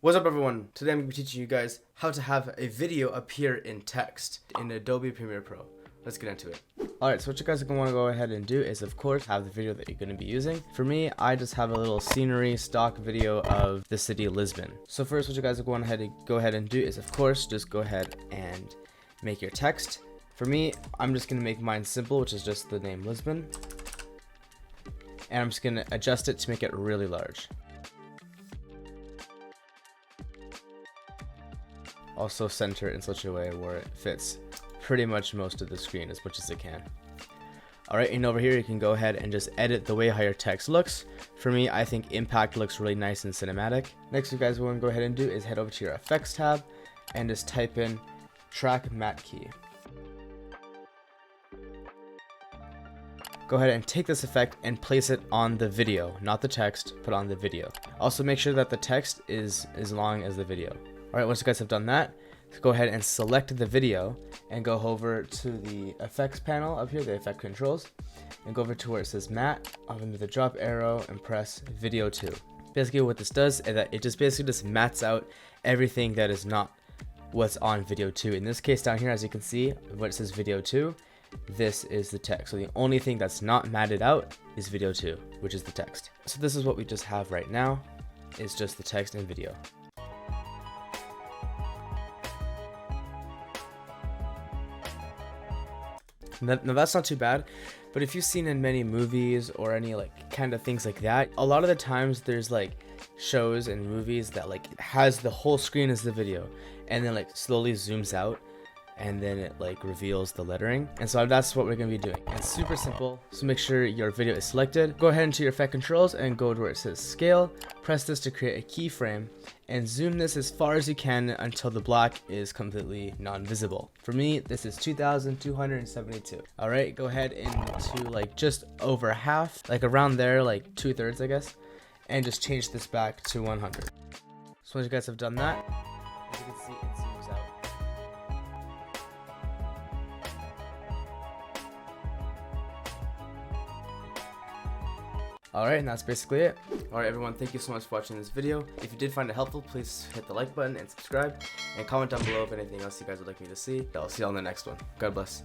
What's up everyone? Today I'm going to be teaching you guys how to have a video appear in text in Adobe Premiere Pro. Let's get into it. Alright, so what you guys are going to want to go ahead and do is of course have the video that you're going to be using. For me, I just have a little scenery stock video of the city of Lisbon. So first what you guys are going to go ahead and do is of course just go ahead and make your text. For me, I'm just going to make mine simple, which is just the name Lisbon. And I'm just going to adjust it to make it really large. Also center it in such a way where it fits pretty much most of the screen as much as it can. Alright, and over here you can go ahead and just edit the way how your text looks. For me, I think impact looks really nice and cinematic. Next, you guys want to go ahead and do is head over to your effects tab and just type in track matte key. Go ahead and take this effect and place it on the video, not the text, but on the video. Also make sure that the text is as long as the video. Alright, once you guys have done that, go ahead and select the video and go over to the effects panel up here, the effect controls, and go over to where it says matte, under the drop arrow, and press video 2. Basically what this does is that it just mattes out everything that is not what's on video 2. In this case down here, as you can see, where it says video 2, this is the text. So the only thing that's not matted out is video 2, which is the text. So this is what we just have right now, is just the text and video. Now that's not too bad, but if you've seen in many movies or any like kind of things like that, a lot of the times there's like shows and movies that like has the whole screen as the video and then like slowly zooms out and then it like reveals the lettering. And so that's what we're going to be doing. It's super simple. So make sure your video is selected. Go ahead into your effect controls and go to where it says scale. Press this to create a keyframe and zoom this as far as you can until the black is completely non-visible. For me, this is 2272. All right, go ahead into like just over half, like around there, like 2/3, I guess, and just change this back to 100. So once you guys have done that, as you can see, it zooms out. Alright, and that's basically it. Alright everyone, thank you so much for watching this video. If you did find it helpful, please hit the like button and subscribe, and comment down below if anything else you guys would like me to see. I'll see you on the next one. God bless.